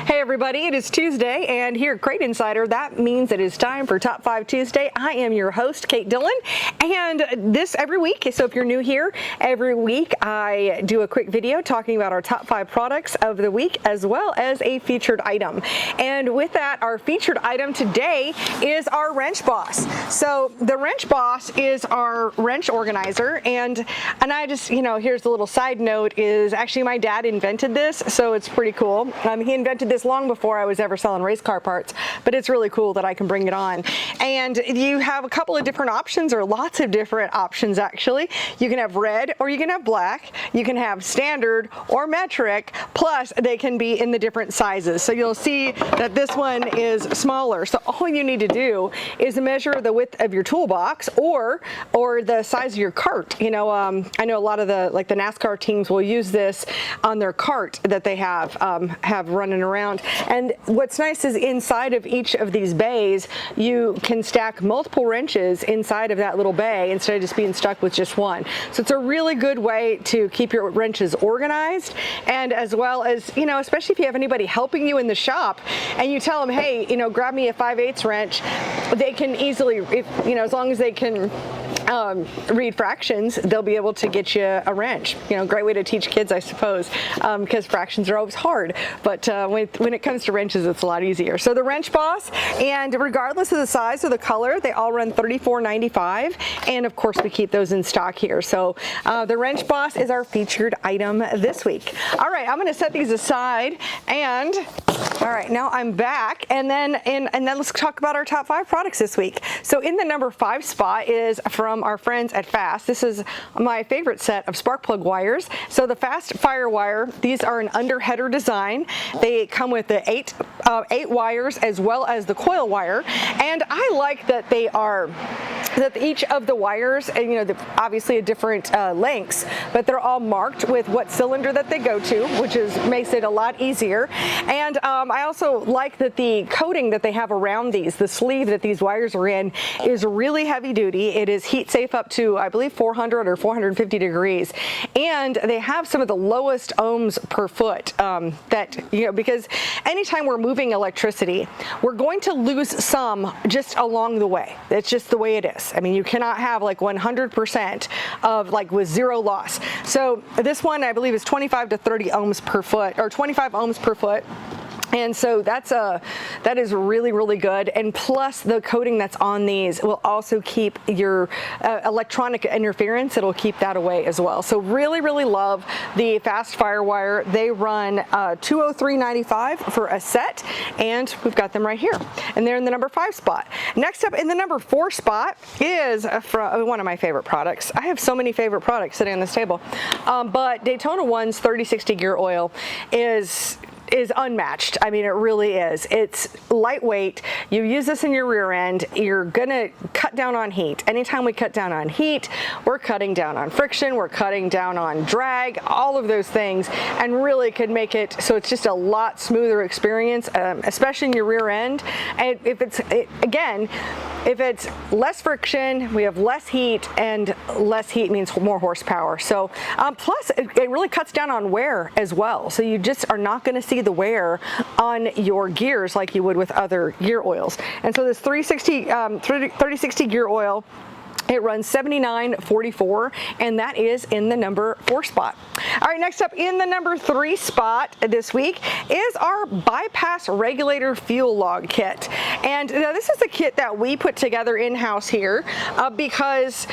Hey everybody, it is Tuesday, and here at Crate Insider, that means it is time for Top 5 Tuesday. I am your host, Kate Dillon, and this every week, so if you're new here, every week I do a quick video talking about our top 5 products of the week, as well as a featured item. And with that, our featured item today is our Wrench Boss. So the Wrench Boss is our wrench organizer, and I just, here's a little side note, is actually my dad invented this, so it's pretty cool. He invented this long before I was ever selling race car parts, but it's really cool that I can bring it on. And you have a couple of different options, or lots of different options actually. You can have red or you can have black. You can have standard or metric, plus they can be in the different sizes. So you'll see that this one is smaller. So all you need to do is measure the width of your toolbox or the size of your cart. I know a lot of the NASCAR teams will use this on their cart that they have running around. And what's nice is inside of each of these bays, you can stack multiple wrenches inside of that little bay instead of just being stuck with just one. So it's a really good way to keep your wrenches organized, and as well as, especially if you have anybody helping you in the shop and you tell them, hey, grab me a 5/8 wrench, they can easily, as long as they can read fractions, they'll be able to get you a wrench. Great way to teach kids, I suppose, because fractions are always hard. But when it comes to wrenches, it's a lot easier. So the Wrench Boss, and regardless of the size or the color, they all run $34.95, and of course we keep those in stock here. So the Wrench Boss is our featured item this week. All right, I'm going to set these aside, and all right, now I'm back, and then let's talk about our top 5 products this week. So in the number 5 spot is from our friends at Fast. This is my favorite set of spark plug wires. So the Fast Fire Wire, these are an underheader design. They come with the 8 wires as well as the coil wire, and I like that each of the wires, obviously at different lengths, but they're all marked with what cylinder that they go to, which makes it a lot easier. And I also like that the coating that they have around these, the sleeve that these wires are in, is really heavy duty. It is heat safe up to, I believe, 400 or 450 degrees, and they have some of the lowest ohms per foot because anytime we're moving electricity, we're going to lose some just along the way. It's just the way it is. I mean, you cannot have 100% of with zero loss. So this one, I believe, is 25 to 30 ohms per foot, or 25 ohms per foot. And so that is really, really good. And plus the coating that's on these will also keep your electronic interference. It'll keep that away as well. So really, really love the Fast Firewire. They run $203.95 for a set, and we've got them right here. And they're in the number 5 spot. Next up in the number 4 spot is from one of my favorite products. I have so many favorite products sitting on this table. But Daytona 1's 3060 gear oil is unmatched. I mean, it really is. It's lightweight. You use this in your rear end, you're gonna cut down on heat. Anytime we cut down on heat, we're cutting down on friction, we're cutting down on drag, all of those things, and really could make it so it's just a lot smoother experience, especially in your rear end. And if it's less friction, we have less heat, and less heat means more horsepower. So plus it really cuts down on wear as well. So you just are not going to see the wear on your gears like you would with other gear oils. And so this 3060 gear oil, it runs $79.44, and that is in the number 4 spot. All right, next up in the number 3 spot this week is our Bypass Regulator Fuel Log Kit. And now this is a kit that we put together in-house here because,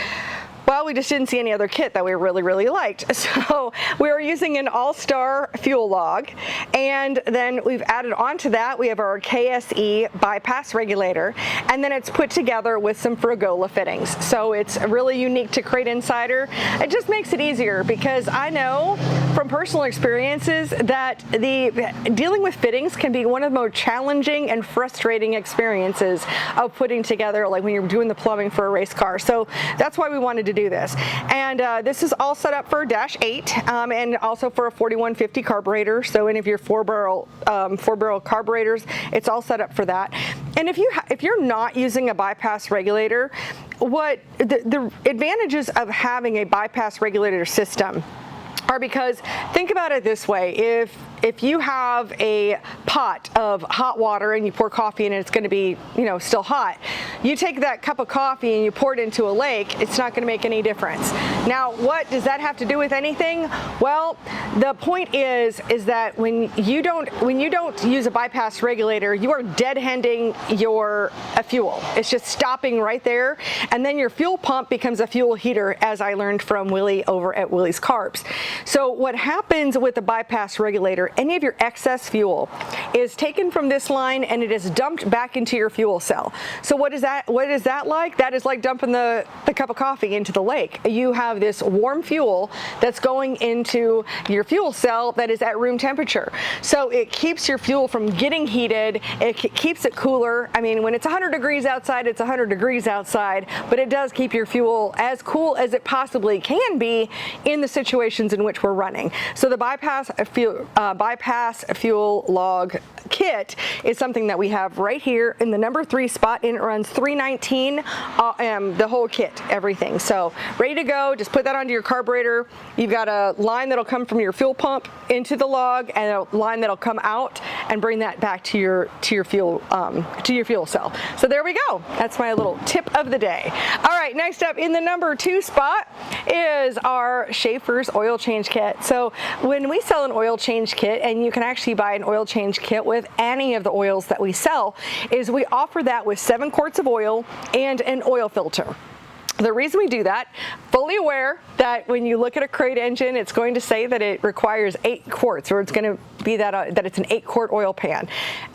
well, we just didn't see any other kit that we really, really liked. So we were using an All-Star fuel log, and then we've added on to that, we have our KSE bypass regulator, and then it's put together with some Frigola fittings. So it's really unique to Crate Insider. It just makes it easier because I know from personal experiences that dealing with fittings can be one of the most challenging and frustrating experiences of putting together, like when you're doing the plumbing for a race car. So that's why we wanted to do this. And this is all set up for Dash 8 and also for a 4150 carburetor. So any of your four barrel carburetors, it's all set up for that. And if you're not using a bypass regulator, what the advantages of having a bypass regulator system are because, think about it this way, if you have a pot of hot water and you pour coffee in and it's going to be, still hot, you take that cup of coffee and you pour it into a lake, it's not going to make any difference. Now, what does that have to do with anything? Well, the point is that when you don't use a bypass regulator, you are dead-handing your fuel. It's just stopping right there, and then your fuel pump becomes a fuel heater, as I learned from Willie over at Willie's Carbs. So what happens with the bypass regulator, any of your excess fuel is taken from this line and it is dumped back into your fuel cell. So what is that like? That is like dumping the cup of coffee into the lake. You have this warm fuel that's going into your fuel cell that is at room temperature. So it keeps your fuel from getting heated. It keeps it cooler. I mean, when it's 100 degrees outside, it's 100 degrees outside, but it does keep your fuel as cool as it possibly can be in the situations in which we're running. So the bypass fuel log kit is something that we have right here in the number 3 spot, and it runs $319, the whole kit, everything. So ready to go. Just put that onto your carburetor. You've got a line that'll come from your fuel pump into the log, and a line that'll come out and bring that back to your fuel cell. So there we go. That's my little tip of the day. All right, next up in the number 2 spot is our Schaeffers Oil Change Kit. So when we sell an oil change kit, and you can actually buy an oil change kit with any of the oils that we sell, is we offer that with 7 quarts of oil and an oil filter. The reason we do that, fully aware that when you look at a Crate engine, it's going to say that it requires 8 quarts, or it's going to be that it's an 8-quart oil pan.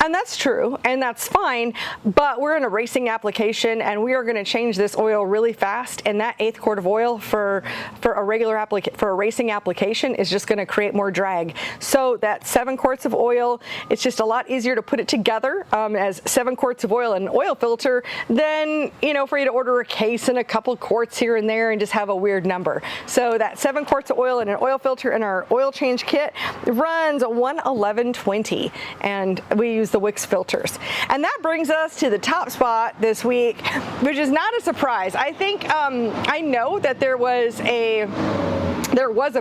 And that's true, and that's fine, but we're in a racing application, and we are going to change this oil really fast, and that 8th quart of oil for a racing application is just going to create more drag. So that 7 quarts of oil, it's just a lot easier to put it together as 7 quarts of oil and an oil filter than, for you to order a case and a couple quarts here and there and just have a weird number. So that 7 quarts of oil and an oil filter in our oil change kit runs $111.20, and we use the Wix filters. And that brings us to the top spot this week, which is not a surprise. I think I know that there was a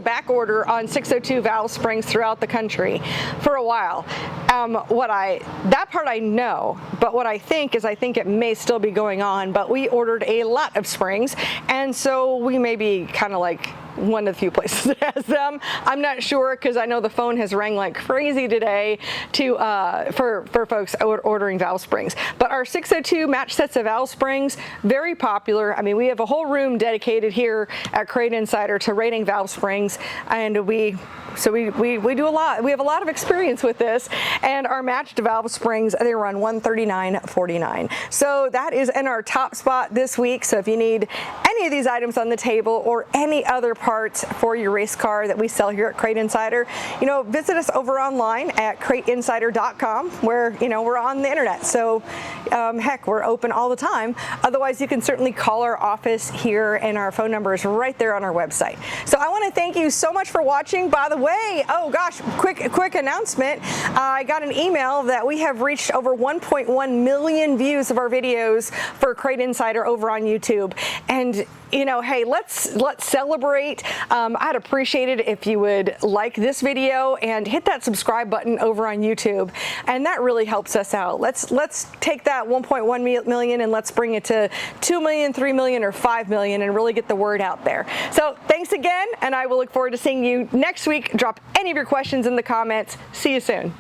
back order on 602 valve springs throughout the country for a while. That part I know, but what I think it may still be going on, but we ordered a lot of springs, and so we may be kind of like one of the few places that has them. I'm not sure, because I know the phone has rang like crazy today for folks ordering valve springs. But our 602 match sets of valve springs, very popular. I mean, we have a whole room dedicated here at Crate Insider to rating valve springs, and we do a lot. We have a lot of experience with this, and our matched valve springs, they run $139.49. So that is in our top spot this week. So if you need any of these items on the table or any other parts for your race car that we sell here at Crate Insider, visit us over online at CrateInsider.com, where we're on the internet. So heck, we're open all the time. Otherwise, you can certainly call our office here, and our phone number is right there on our website. So I want to thank you so much for watching. By the way, oh gosh, quick announcement. I got an email that we have reached over 1.1 million views of our videos for Crate Insider over on YouTube. And hey, let's celebrate. I'd appreciate it if you would like this video and hit that subscribe button over on YouTube, and that really helps us out. Let's take that 1.1 million and let's bring it to 2 million, 3 million, or 5 million, and really get the word out there. So thanks again, and I will look forward to seeing you next week. Drop any of your questions in the comments. See you soon.